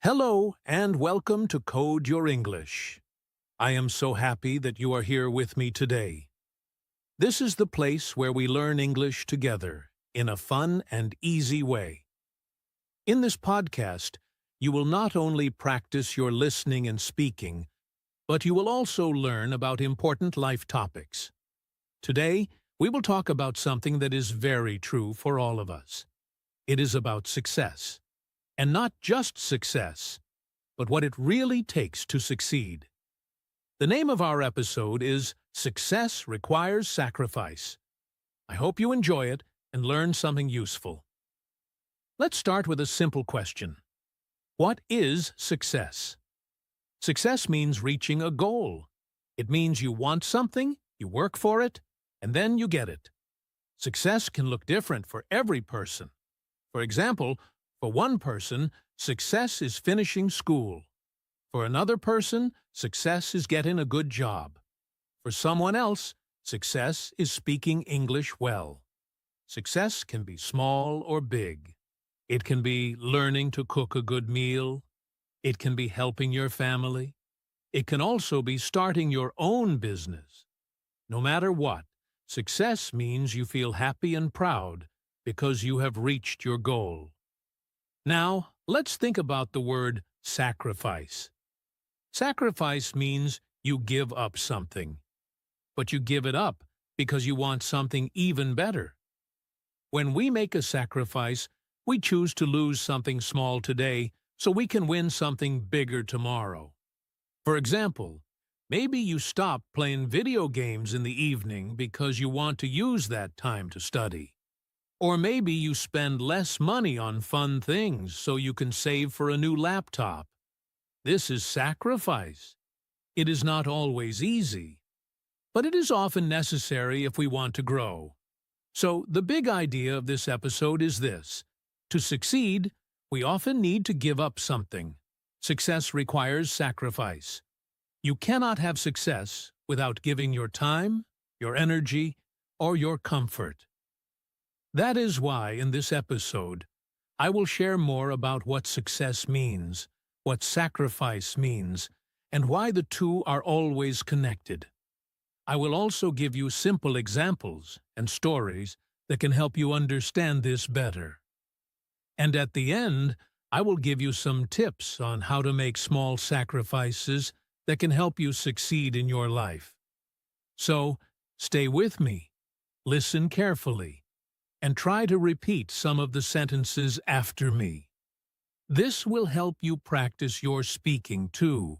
Hello and welcome to Code Your English. I am so happy that you are here with me today. This is the place where we learn English together in a fun and easy way. In this podcast, you will not only practice your listening and speaking, but you will also learn about important life topics. Today, we will talk about something that is very true for all of us. It is about success. And not just success, but what it really takes to succeed. The name of our episode is Success Requires Sacrifice. I hope you enjoy it and learn something useful. Let's start with a simple question. What is success? Success means reaching a goal. It means you want something, you work for it, and then you get it. Success can look different for every person. For example, for one person, success is finishing school. For another person, success is getting a good job. For someone else, success is speaking English well. Success can be small or big. It can be learning to cook a good meal. It can be helping your family. It can also be starting your own business. No matter what, success means you feel happy and proud because you have reached your goal. Now, let's think about the word sacrifice. Sacrifice means you give up something, but you give it up because you want something even better. When we make a sacrifice, we choose to lose something small today so we can win something bigger tomorrow. For example, maybe you stop playing video games in the evening because you want to use that time to study. Or maybe you spend less money on fun things so you can save for a new laptop. This is sacrifice. It is not always easy, but it is often necessary if we want to grow. So the big idea of this episode is this. To succeed, we often need to give up something. Success requires sacrifice. You cannot have success without giving your time, your energy, or your comfort. That is why, in this episode, I will share more about what success means, what sacrifice means, and why the two are always connected. I will also give you simple examples and stories that can help you understand this better. And at the end, I will give you some tips on how to make small sacrifices that can help you succeed in your life. So, stay with me, listen carefully, and try to repeat some of the sentences after me. This will help you practice your speaking too.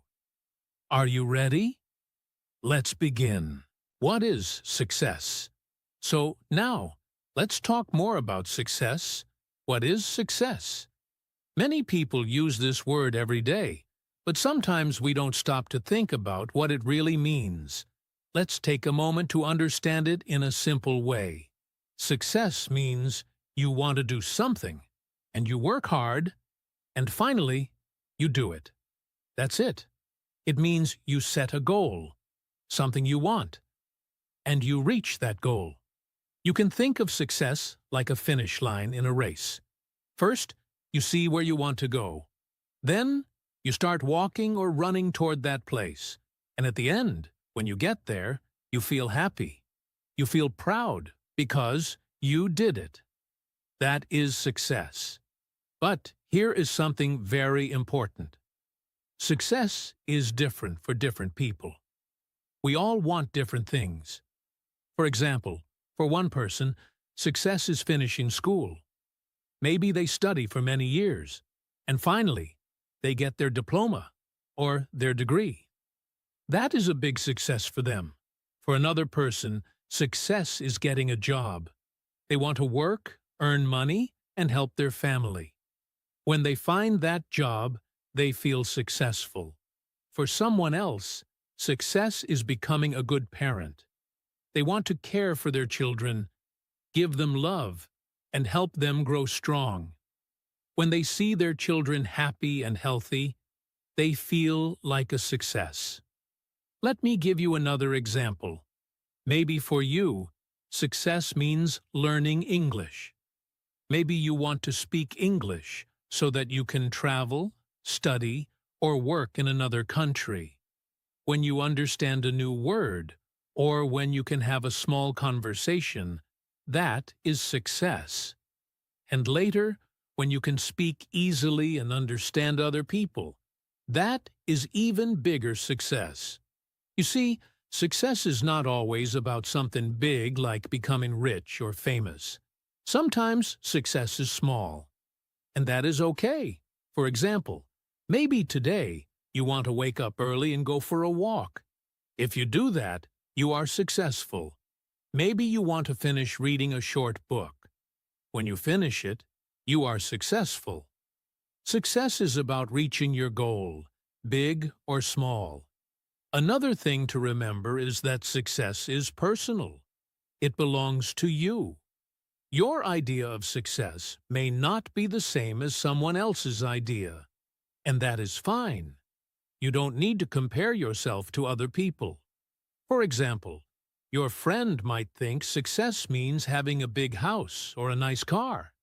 Are you ready? Let's begin. What is success? So now, let's talk more about success. What is success? Many people use this word every day, but sometimes we don't stop to think about what it really means. Let's take a moment to understand it in a simple way. Success means you want to do something, and you work hard, and finally, you do it. That's it. It means you set a goal, something you want, and you reach that goal. You can think of success like a finish line in a race. First, you see where you want to go. Then, you start walking or running toward that place. And at the end, when you get there, you feel happy. You feel proud. Because you did it. That is success. But here is something very important. Success is different for different people. We all want different things. For example, for one person, success is finishing school. Maybe they study for many years, and finally, they get their diploma or their degree. That is a big success for them. For another person, success is getting a job. They want to work, earn money, and help their family. When they find that job, they feel successful. For someone else, success is becoming a good parent. They want to care for their children, give them love, and help them grow strong. When they see their children happy and healthy, they feel like a success. Let me give you another example. Maybe for you, success means learning English. Maybe you want to speak English so that you can travel, study, or work in another country. When you understand a new word, or when you can have a small conversation, that is success. And later, when you can speak easily and understand other people, that is even bigger success. You see, success is not always about something big like becoming rich or famous. Sometimes success is small, and that is okay. For example, maybe today you want to wake up early and go for a walk. If you do that, you are successful. Maybe you want to finish reading a short book. When you finish it, you are successful. Success is about reaching your goal, big or small. Another thing to remember is that success is personal. It belongs to you. Your idea of success may not be the same as someone else's idea, and that is fine. You don't need to compare yourself to other people. For example, your friend might think success means having a big house or a nice car.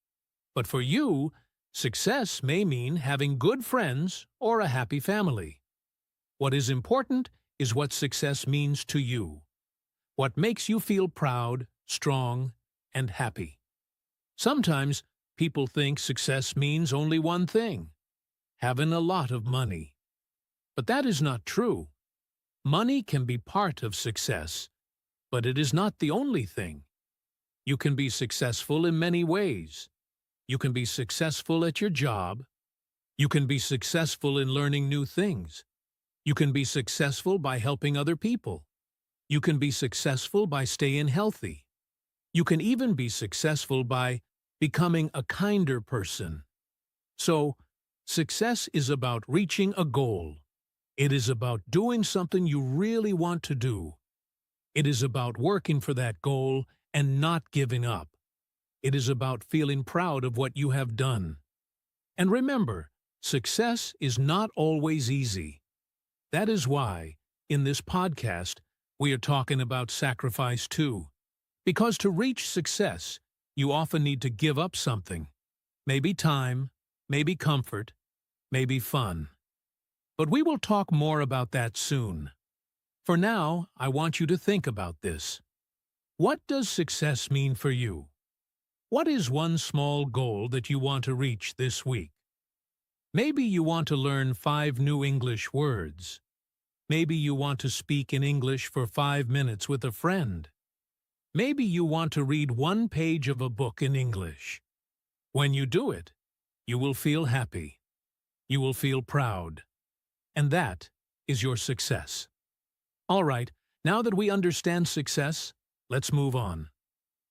But for you, success may mean having good friends or a happy family. What is important is what success means to you. What makes you feel proud, strong, and happy. Sometimes people think success means only one thing, having a lot of money. But that is not true. Money can be part of success, but it is not the only thing. You can be successful in many ways. You can be successful at your job. You can be successful in learning new things. You can be successful by helping other people. You can be successful by staying healthy. You can even be successful by becoming a kinder person. So, success is about reaching a goal. It is about doing something you really want to do. It is about working for that goal and not giving up. It is about feeling proud of what you have done. And remember, success is not always easy. That is why, in this podcast, we are talking about sacrifice too. Because to reach success, you often need to give up something. Maybe time, maybe comfort, maybe fun. But we will talk more about that soon. For now, I want you to think about this. What does success mean for you? What is one small goal that you want to reach this week? Maybe you want to learn 5 new English words. Maybe you want to speak in English for 5 minutes with a friend. Maybe you want to read 1 page of a book in English. When you do it, you will feel happy. You will feel proud. And that is your success. All right, now that we understand success, let's move on.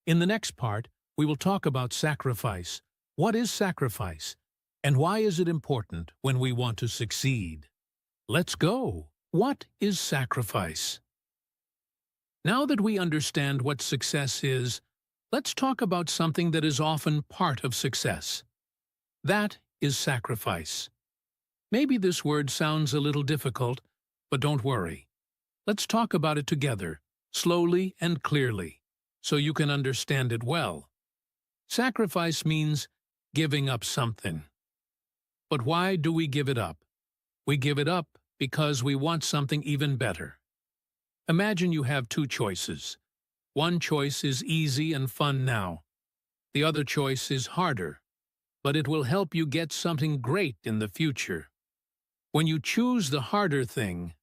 In the next part, we will talk about sacrifice. What is sacrifice? And why is it important when we want to succeed? Let's go. What is sacrifice? Now that we understand what success is, let's talk about something that is often part of success. That is sacrifice. Maybe this word sounds a little difficult, but don't worry. Let's talk about it together, slowly and clearly, so you can understand it well. Sacrifice means giving up something. But why do we give it up? We give it up because we want something even better. Imagine you have 2 choices. One choice is easy and fun now. The other choice is harder, but it will help you get something great in the future. When you choose the harder thing,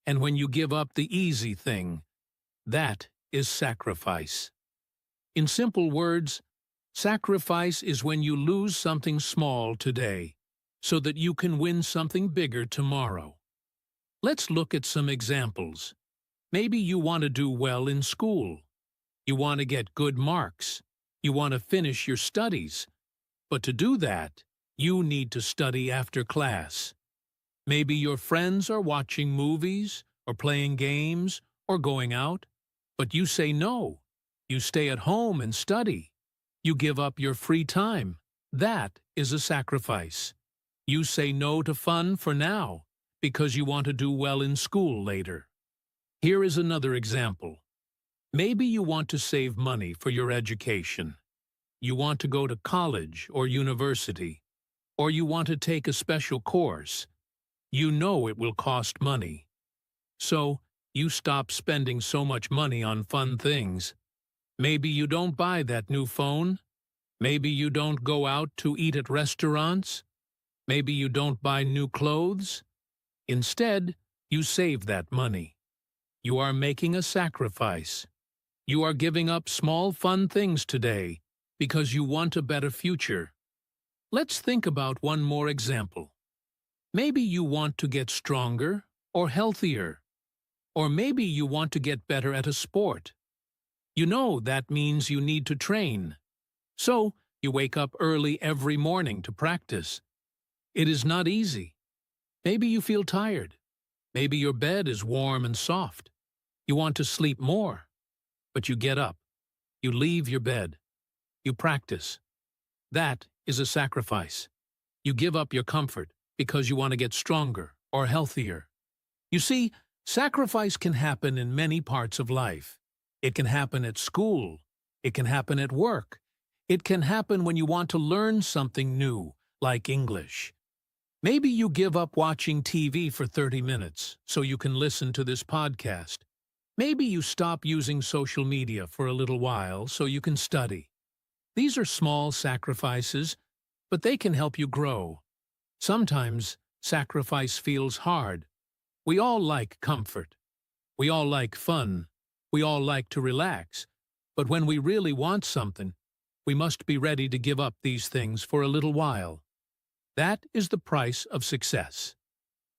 and when you give up the easy thing, that is sacrifice. In simple words, sacrifice is when you lose something small today, so that you can win something bigger tomorrow. Let's look at some examples. Maybe you want to do well in school. You want to get good marks. You want to finish your studies. But to do that, you need to study after class. Maybe your friends are watching movies, or playing games, or going out, but you say no. You stay at home and study. You give up your free time. That is a sacrifice. You say no to fun for now, because you want to do well in school later. Here is another example. Maybe you want to save money for your education. You want to go to college or university. or you want to take a special course. You know it will cost money. So, you stop spending so much money on fun things. Maybe you don't buy that new phone. Maybe you don't go out to eat at restaurants. Maybe you don't buy new clothes. Instead, you save that money. You are making a sacrifice. You are giving up small fun things today because you want a better future. Let's think about one more example. Maybe you want to get stronger or healthier. Or maybe you want to get better at a sport. You know that means you need to train. So, you wake up early every morning to practice. It is not easy. Maybe you feel tired. Maybe your bed is warm and soft. You want to sleep more. But you get up. You leave your bed. You practice. That is a sacrifice. You give up your comfort because you want to get stronger or healthier. You see, sacrifice can happen in many parts of life. It can happen at school. It can happen at work. It can happen when you want to learn something new, like English. Maybe you give up watching TV for 30 minutes so you can listen to this podcast. Maybe you stop using social media for a little while so you can study. These are small sacrifices, but they can help you grow. Sometimes sacrifice feels hard. We all like comfort. We all like fun. We all like to relax. But when we really want something, we must be ready to give up these things for a little while. That is the price of success.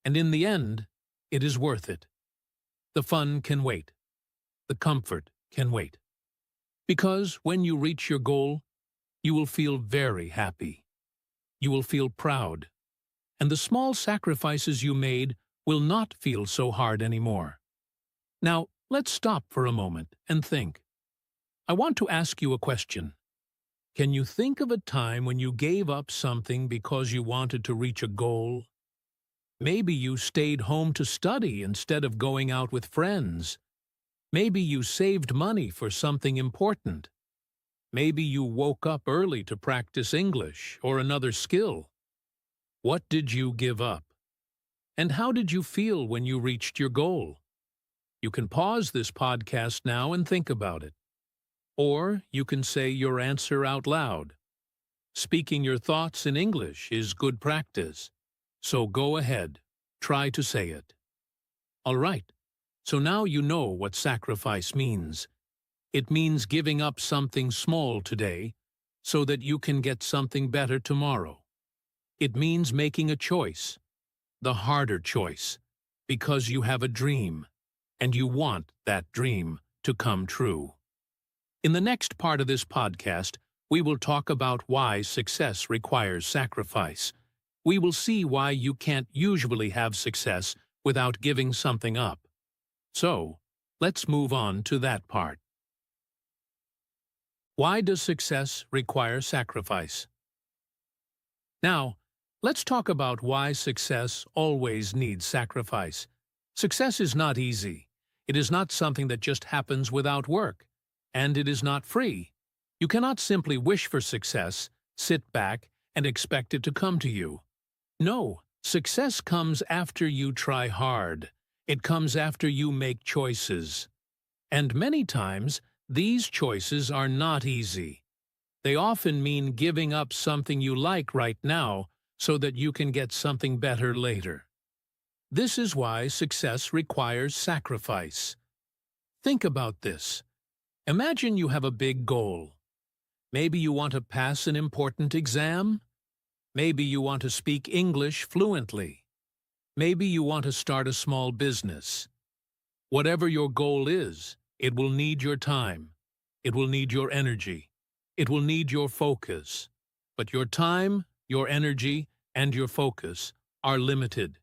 And in the end, it is worth it. The fun can wait. The comfort can wait. Because when you reach your goal, you will feel very happy. You will feel proud. And the small sacrifices you made will not feel so hard anymore. Now, let's stop for a moment and think. I want to ask you a question. Can you think of a time when you gave up something because you wanted to reach a goal? Maybe you stayed home to study instead of going out with friends. Maybe you saved money for something important. Maybe you woke up early to practice English or another skill. What did you give up? And how did you feel when you reached your goal? You can pause this podcast now and think about it. Or you can say your answer out loud. Speaking your thoughts in English is good practice. So go ahead, try to say it. All right, so now you know what sacrifice means. It means giving up something small today so that you can get something better tomorrow. It means making a choice, the harder choice, because you have a dream, and you want that dream to come true. In the next part of this podcast, we will talk about why success requires sacrifice. We will see why you can't usually have success without giving something up. So, let's move on to that part. Why does success require sacrifice? Now, let's talk about why success always needs sacrifice. Success is not easy. It is not something that just happens without work. And it is not free. You cannot simply wish for success, sit back, and expect it to come to you. No, success comes after you try hard. It comes after you make choices. And many times, these choices are not easy. They often mean giving up something you like right now so that you can get something better later. This is why success requires sacrifice. Think about this. Imagine you have a big goal. Maybe you want to pass an important exam. Maybe you want to speak English fluently. Maybe you want to start a small business. Whatever your goal is, it will need your time. It will need your energy. It will need your focus. But your time, your energy, and your focus are limited.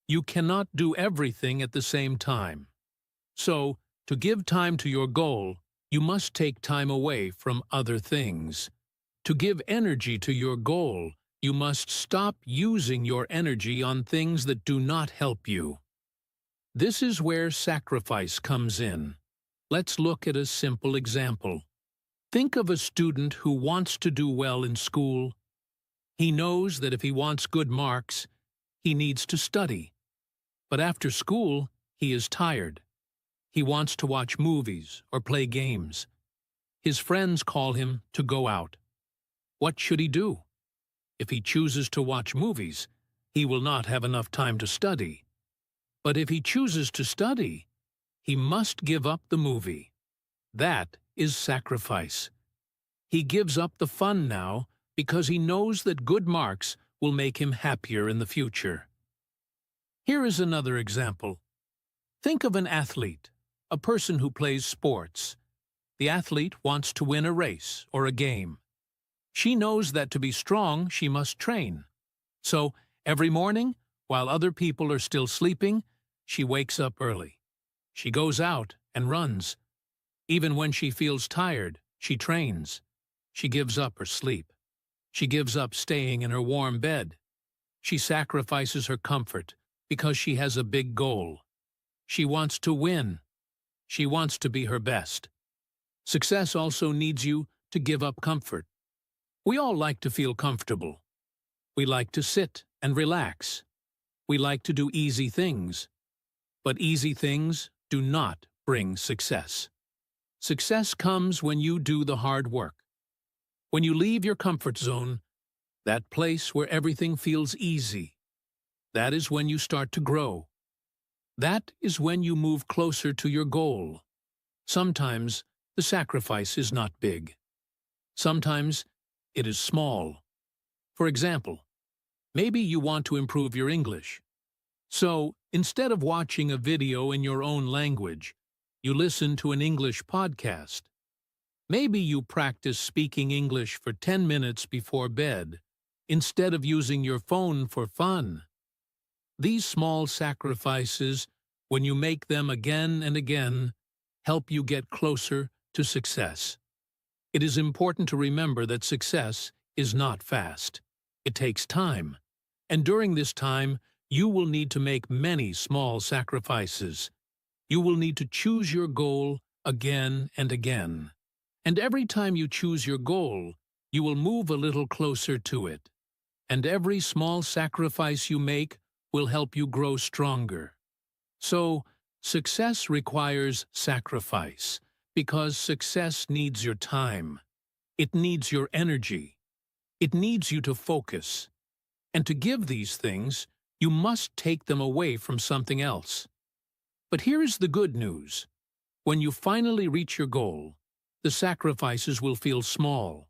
You cannot do everything at the same time. So, to give time to your goal, you must take time away from other things. To give energy to your goal, you must stop using your energy on things that do not help you. This is where sacrifice comes in. Let's look at a simple example. Think of a student who wants to do well in school. He knows that if he wants good marks, he needs to study. But after school, he is tired. He wants to watch movies or play games. His friends call him to go out. What should he do? If he chooses to watch movies, he will not have enough time to study. But if he chooses to study, he must give up the movie. That is sacrifice. He gives up the fun now because he knows that good marks will make him happier in the future. Here is another example. Think of an athlete, a person who plays sports. The athlete wants to win a race or a game. She knows that to be strong, she must train. So, every morning, while other people are still sleeping, she wakes up early. She goes out and runs. Even when she feels tired, she trains. She gives up her sleep. She gives up staying in her warm bed. She sacrifices her comfort because she has a big goal. She wants to win. She wants to be her best. Success also needs you to give up comfort. We all like to feel comfortable. We like to sit and relax. We like to do easy things. But easy things do not bring success. Success comes when you do the hard work. When you leave your comfort zone, that place where everything feels easy, that is when you start to grow. That is when you move closer to your goal. Sometimes the sacrifice is not big. Sometimes it is small. For example, maybe you want to improve your English. So, instead of watching a video in your own language, you listen to an English podcast. Maybe you practice speaking English for 10 minutes before bed, instead of using your phone for fun. These small sacrifices, when you make them again and again, help you get closer to success. It is important to remember that success is not fast. It takes time. And during this time, you will need to make many small sacrifices. You will need to choose your goal again and again. And every time you choose your goal, you will move a little closer to it. And every small sacrifice you make will help you grow stronger. So, success requires sacrifice, because success needs your time. It needs your energy. It needs you to focus. And to give these things, you must take them away from something else. But here is the good news. When you finally reach your goal, the sacrifices will feel small.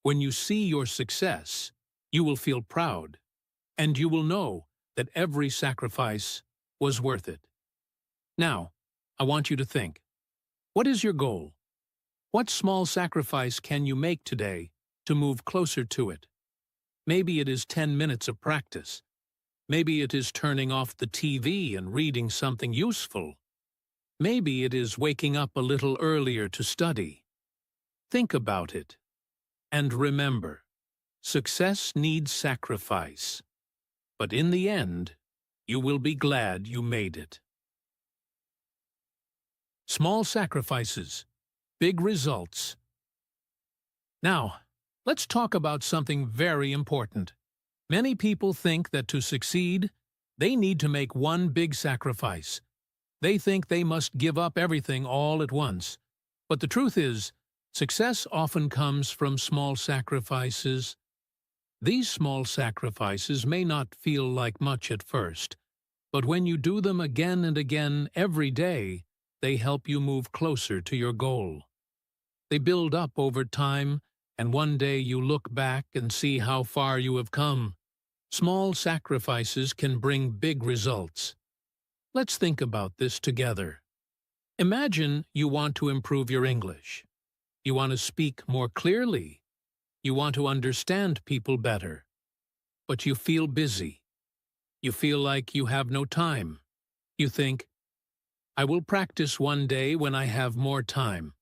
When you see your success, you will feel proud, and you will know that every sacrifice was worth it. Now, I want you to think. What is your goal? What small sacrifice can you make today to move closer to it? Maybe it is 10 minutes of practice. Maybe it is turning off the TV and reading something useful. Maybe it is waking up a little earlier to study. Think about it. And remember, success needs sacrifice. But in the end, you will be glad you made it. Small sacrifices, big results. Now, let's talk about something very important. Many people think that to succeed, they need to make one big sacrifice. They think they must give up everything all at once. But the truth is, success often comes from small sacrifices. These small sacrifices may not feel like much at first, but when you do them again and again every day, they help you move closer to your goal. They build up over time, and one day you look back and see how far you have come. Small sacrifices can bring big results. Let's think about this together. Imagine you want to improve your English. You want to speak more clearly. You want to understand people better. But you feel busy. You feel like you have no time. You think, I will practice one day when I have more time.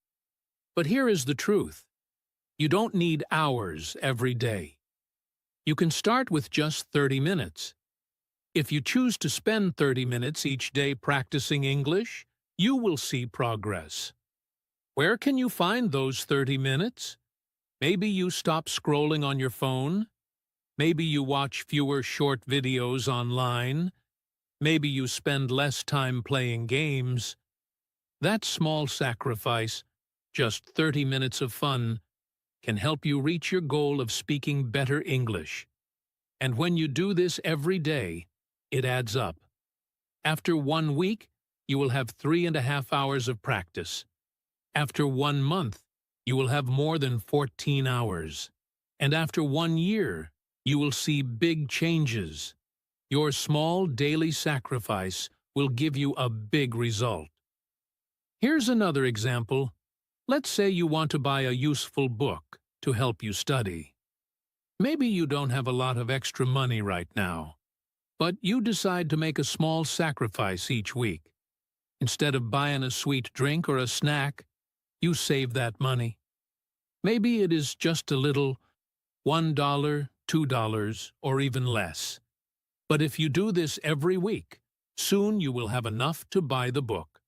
But here is the truth. You don't need hours every day. You can start with just 30 minutes. If you choose to spend 30 minutes each day practicing English, you will see progress. Where can you find those 30 minutes? Maybe you stop scrolling on your phone. Maybe you watch fewer short videos online. Maybe you spend less time playing games. That small sacrifice, just 30 minutes of fun, can help you reach your goal of speaking better English. And when you do this every day, it adds up. After 1 week, you will have 3.5 hours of practice. After 1 month, you will have more than 14 hours. And after 1 year, you will see big changes. Your small daily sacrifice will give you a big result. Here's another example. Let's say you want to buy a useful book to help you study. Maybe you don't have a lot of extra money right now, but you decide to make a small sacrifice each week. Instead of buying a sweet drink or a snack, you save that money. Maybe it is just a little, $1, $2, or even less. But if you do this every week, soon you will have enough to buy the book.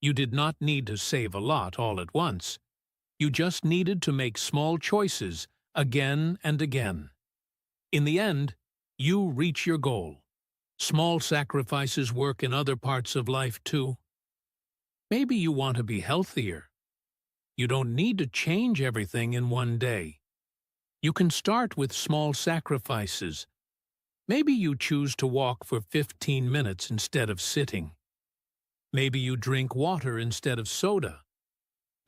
You did not need to save a lot all at once. You just needed to make small choices again and again. In the end, you reach your goal. Small sacrifices work in other parts of life too. Maybe you want to be healthier. You don't need to change everything in one day. You can start with small sacrifices. Maybe you choose to walk for 15 minutes instead of sitting. Maybe you drink water instead of soda.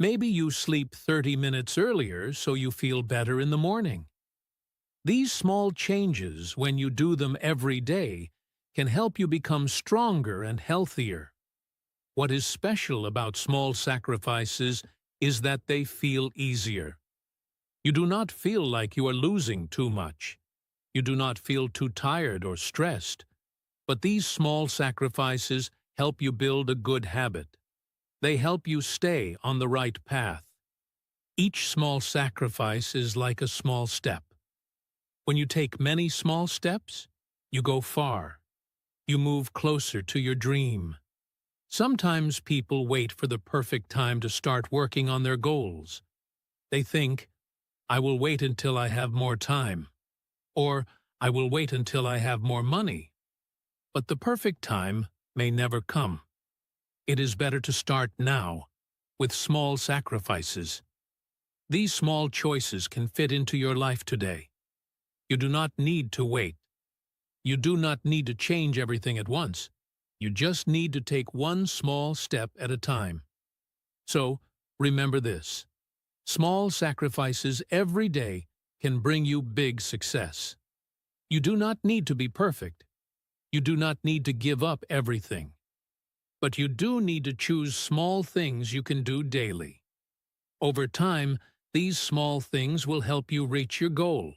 Maybe you sleep 30 minutes earlier so you feel better in the morning. These small changes, when you do them every day, can help you become stronger and healthier. What is special about small sacrifices is that they feel easier. You do not feel like you are losing too much. You do not feel too tired or stressed. But these small sacrifices help you build a good habit. They help you stay on the right path. Each small sacrifice is like a small step. When you take many small steps, you go far. You move closer to your dream. Sometimes people wait for the perfect time to start working on their goals. They think, I will wait until I have more time. Or, I will wait until I have more money. But the perfect time may never come. It is better to start now, with small sacrifices. These small choices can fit into your life today. You do not need to wait. You do not need to change everything at once. You just need to take one small step at a time. So, remember this. Small sacrifices every day can bring you big success. You do not need to be perfect. You do not need to give up everything. But you do need to choose small things you can do daily. Over time, these small things will help you reach your goal.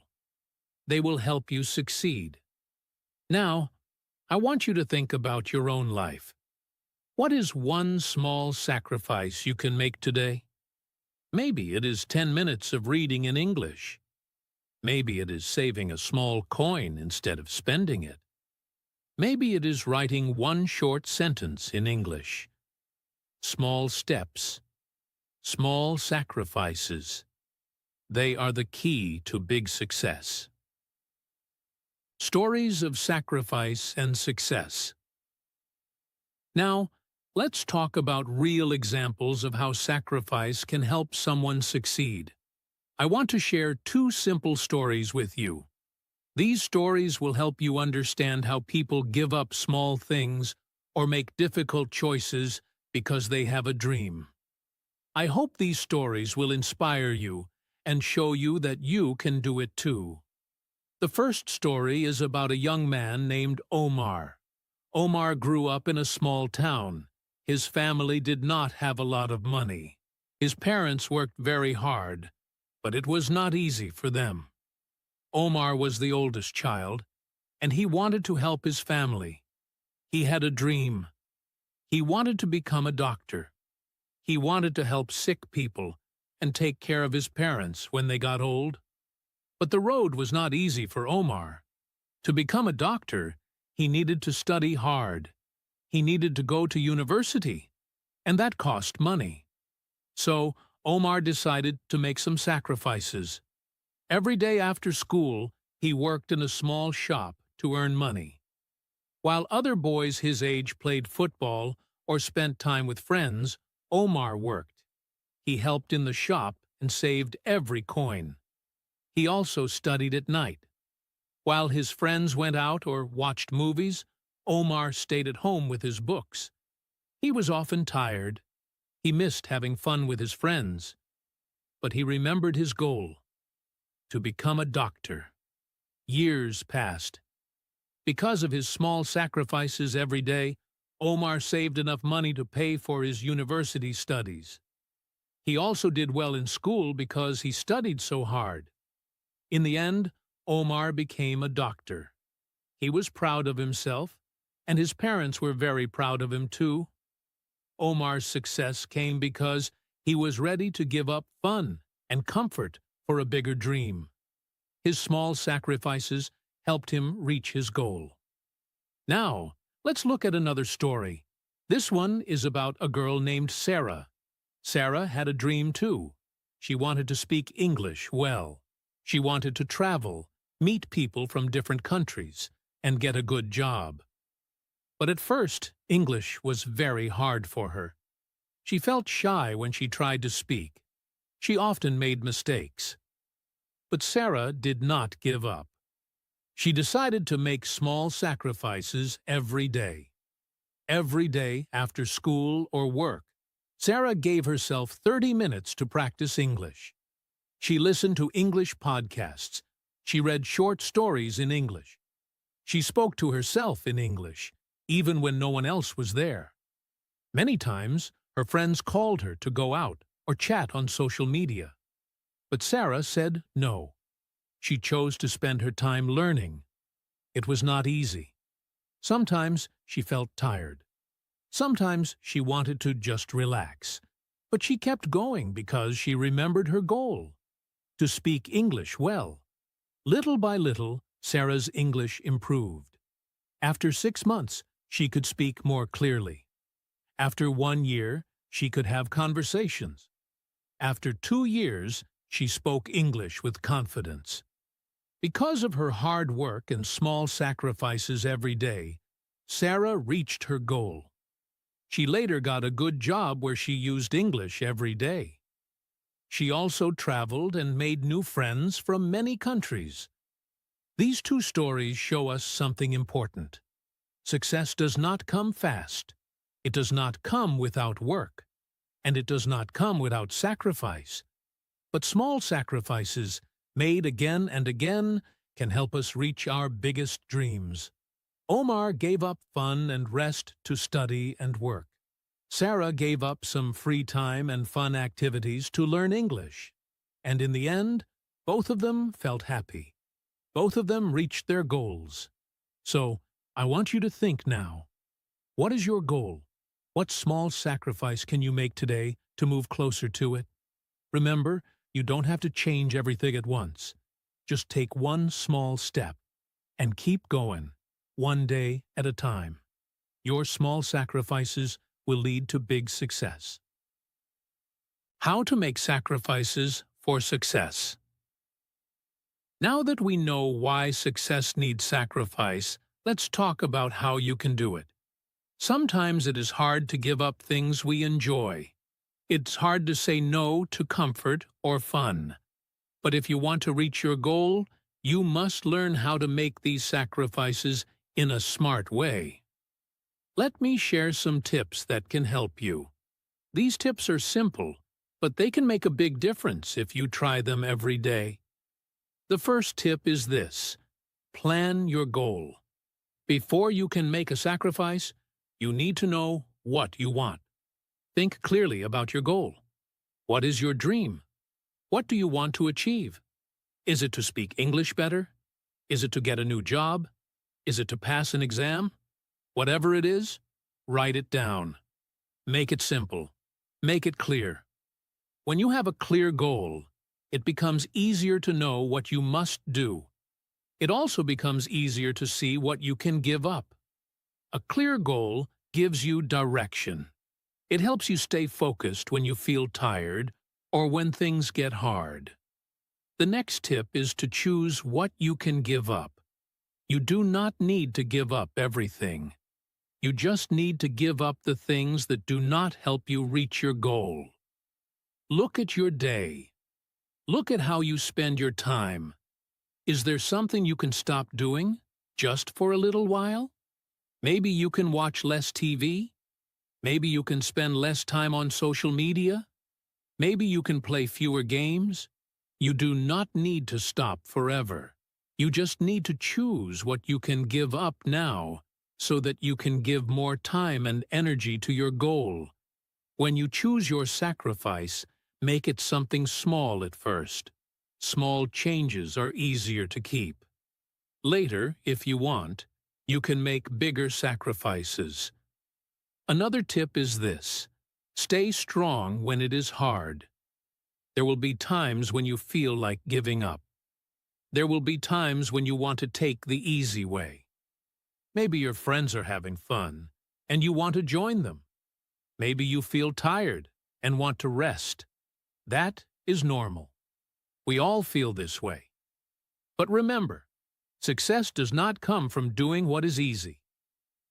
They will help you succeed. Now, I want you to think about your own life. What is one small sacrifice you can make today? Maybe it is 10 minutes of reading in English. Maybe it is saving a small coin instead of spending it. Maybe it is writing one short sentence in English. Small steps, small sacrifices. They are the key to big success. Stories of sacrifice and success. Now, let's talk about real examples of how sacrifice can help someone succeed. I want to share 2 simple stories with you. These stories will help you understand how people give up small things or make difficult choices because they have a dream. I hope these stories will inspire you and show you that you can do it too. The first story is about a young man named Omar. Omar grew up in a small town. His family did not have a lot of money. His parents worked very hard, but it was not easy for them. Omar was the oldest child, and he wanted to help his family. He had a dream. He wanted to become a doctor. He wanted to help sick people and take care of his parents when they got old. But the road was not easy for Omar. To become a doctor, he needed to study hard. He needed to go to university, and that cost money. So, Omar decided to make some sacrifices. Every day after school, He worked in a small shop to earn money. While other boys his age played football or spent time with friends, Omar worked. He helped in the shop and saved every coin. He also studied at night. While his friends went out or watched movies, Omar stayed at home with his books. He was often tired. He missed having fun with his friends. But he remembered his goal: to become a doctor. Years passed. Because of his small sacrifices every day, Omar saved enough money to pay for his university studies. He also did well in school because he studied so hard. In the end, Omar became a doctor. He was proud of himself, and his parents were very proud of him too. Omar's success came because he was ready to give up fun and comfort for a bigger dream. His small sacrifices helped him reach his goal. Now, let's look at another story. This one is about a girl named Sarah. Sarah had a dream too. She wanted to speak English well. She wanted to travel, meet people from different countries, and get a good job. But at first, English was very hard for her. She felt shy when she tried to speak. She often made mistakes. But Sarah did not give up. She decided to make small sacrifices every day. Every day after school or work, Sarah gave herself 30 minutes to practice English. She listened to English podcasts. She read short stories in English. She spoke to herself in English, even when no one else was there. Many times, her friends called her to go out or chat on social media. But Sarah said no. She chose to spend her time learning. It was not easy. Sometimes she felt tired. Sometimes she wanted to just relax. But she kept going because she remembered her goal: to speak English well. Little by little, Sarah's English improved. After 6 months, she could speak more clearly. After 1 year, she could have conversations. After 2 years, she spoke English with confidence. Because of her hard work and small sacrifices every day, Sarah reached her goal. She later got a good job where she used English every day. She also traveled and made new friends from many countries. These two stories show us something important. Success does not come fast. It does not come without work. And it does not come without sacrifice. But small sacrifices, made again and again, can help us reach our biggest dreams. Omar gave up fun and rest to study and work. Sarah gave up some free time and fun activities to learn English. And in the end, both of them felt happy. Both of them reached their goals. So, I want you to think now. What is your goal? What small sacrifice can you make today to move closer to it? Remember, you don't have to change everything at once. Just take one small step and keep going, one day at a time. Your small sacrifices will lead to big success. How to make sacrifices for success. Now that we know why success needs sacrifice, let's talk about how you can do it. Sometimes it is hard to give up things we enjoy. It's hard to say no to comfort or fun. But if you want to reach your goal, you must learn how to make these sacrifices in a smart way. Let me share some tips that can help you. These tips are simple, but they can make a big difference if you try them every day. The first tip is this: plan your goal. Before you can make a sacrifice, you need to know what you want. Think clearly about your goal. What is your dream? What do you want to achieve? Is it to speak English better? Is it to get a new job? Is it to pass an exam? Whatever it is, write it down. Make it simple. Make it clear. When you have a clear goal, it becomes easier to know what you must do. It also becomes easier to see what you can give up. A clear goal gives you direction. It helps you stay focused when you feel tired or when things get hard. The next tip is to choose what you can give up. You do not need to give up everything. You just need to give up the things that do not help you reach your goal. Look at your day. Look at how you spend your time. Is there something you can stop doing, just for a little while? Maybe you can watch less TV? Maybe you can spend less time on social media? Maybe you can play fewer games? You do not need to stop forever. You just need to choose what you can give up now so that you can give more time and energy to your goal. When you choose your sacrifice, make it something small at first. Small changes are easier to keep. Later, if you want, you can make bigger sacrifices. Another tip is this: stay strong when it is hard. There will be times when you feel like giving up. There will be times when you want to take the easy way. Maybe your friends are having fun, and you want to join them. Maybe you feel tired and want to rest. That is normal. We all feel this way. But remember, success does not come from doing what is easy.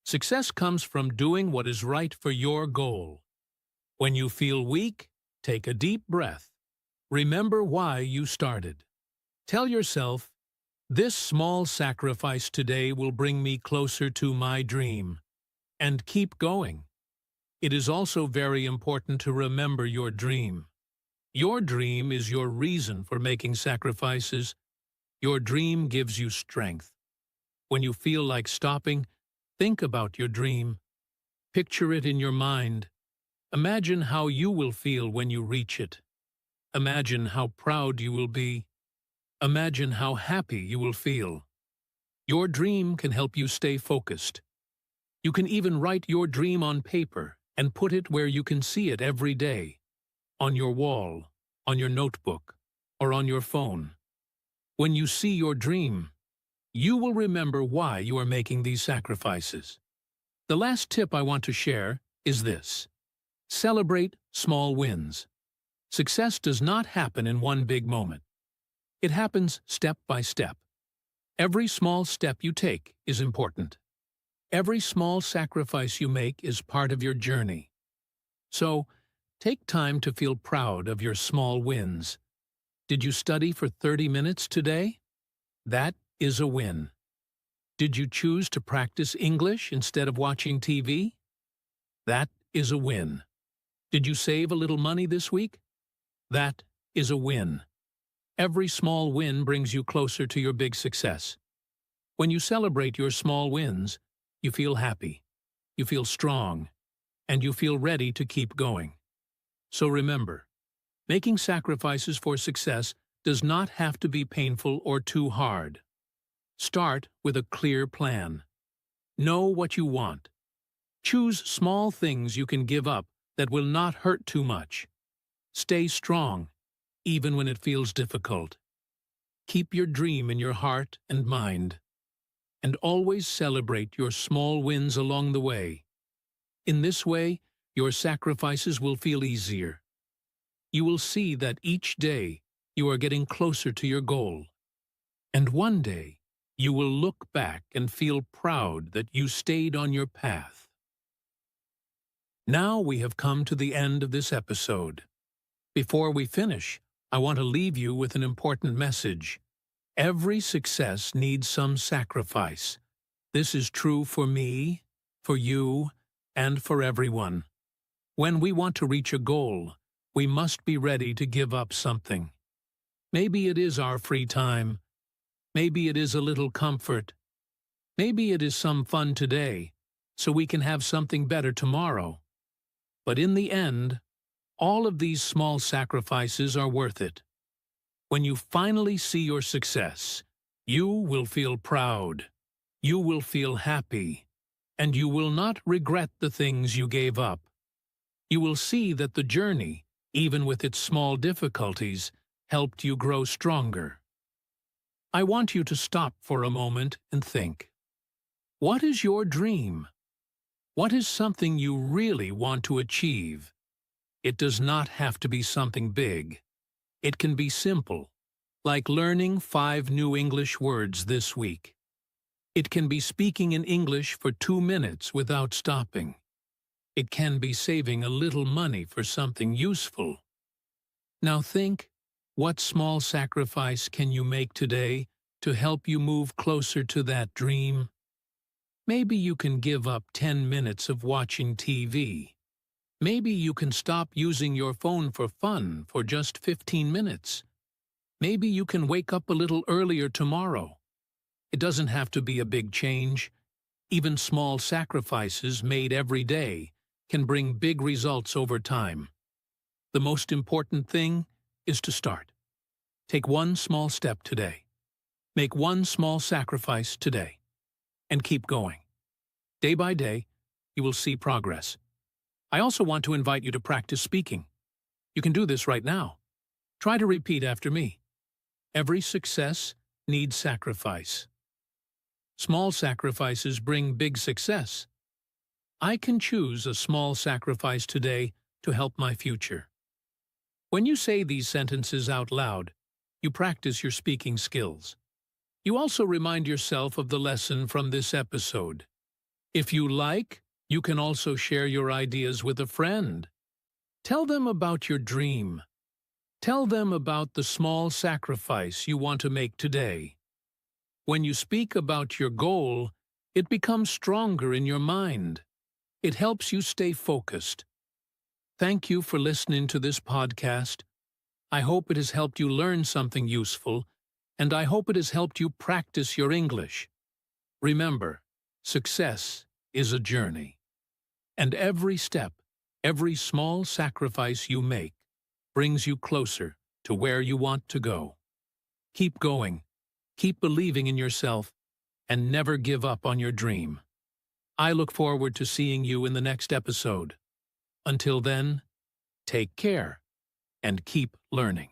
Success comes from doing what is right for your goal. When you feel weak, take a deep breath. Remember why you started. Tell yourself, this small sacrifice today will bring me closer to my dream. And keep going. It is also very important to remember your dream. Your dream is your reason for making sacrifices. Your dream gives you strength. When you feel like stopping, think about your dream. Picture it in your mind. Imagine how you will feel when you reach it. Imagine how proud you will be. Imagine how happy you will feel. Your dream can help you stay focused. You can even write your dream on paper and put it where you can see it every day. On your wall, on your notebook, or on your phone. When you see your dream, you will remember why you are making these sacrifices. The last tip I want to share is this: celebrate small wins. Success does not happen in one big moment. It happens step by step. Every small step you take is important. Every small sacrifice you make is part of your journey. So, take time to feel proud of your small wins. Did you study for 30 minutes today? That is a win. Did you choose to practice English instead of watching TV? That is a win. Did you save a little money this week? That is a win. Every small win brings you closer to your big success. When you celebrate your small wins, you feel happy, you feel strong, and you feel ready to keep going. So remember, making sacrifices for success does not have to be painful or too hard. Start with a clear plan. Know what you want. Choose small things you can give up that will not hurt too much. Stay strong, even when it feels difficult. Keep your dream in your heart and mind. And always celebrate your small wins along the way. In this way, your sacrifices will feel easier. You will see that each day you are getting closer to your goal. And one day, you will look back and feel proud that you stayed on your path. Now we have come to the end of this episode. Before we finish, I want to leave you with an important message. Every success needs some sacrifice. This is true for me, for you, and for everyone. When we want to reach a goal, we must be ready to give up something. Maybe it is our free time. Maybe it is a little comfort. Maybe it is some fun today, so we can have something better tomorrow. But in the end, all of these small sacrifices are worth it. When you finally see your success, you will feel proud, you will feel happy, and you will not regret the things you gave up. You will see that the journey, even with its small difficulties, helped you grow stronger. I want you to stop for a moment and think. What is your dream? What is something you really want to achieve? It does not have to be something big. It can be simple. like learning 5 new English words this week. It can be speaking in English for 2 minutes without stopping. It can be saving a little money for something useful. Now think, what small sacrifice can you make today to help you move closer to that dream? Maybe you can give up 10 minutes of watching TV. Maybe you can stop using your phone for fun for just 15 minutes. Maybe you can wake up a little earlier tomorrow. It doesn't have to be a big change. Even small sacrifices made every day can bring big results over time. The most important thing is to start. Take one small step today. Make one small sacrifice today. And keep going. Day by day, you will see progress. I also want to invite you to practice speaking. You can do this right now. Try to repeat after me. Every success needs sacrifice. Small sacrifices bring big success. I can choose a small sacrifice today to help my future. When you say these sentences out loud, you practice your speaking skills. You also remind yourself of the lesson from this episode. If you like, you can also share your ideas with a friend. Tell them about your dream. Tell them about the small sacrifice you want to make today. When you speak about your goal, it becomes stronger in your mind. It helps you stay focused. Thank you for listening to this podcast. I hope it has helped you learn something useful, and I hope it has helped you practice your English. Remember, success is a journey. And every step, every small sacrifice you make, brings you closer to where you want to go. Keep going, keep believing in yourself, and never give up on your dream. I look forward to seeing you in the next episode. Until then, take care and keep learning.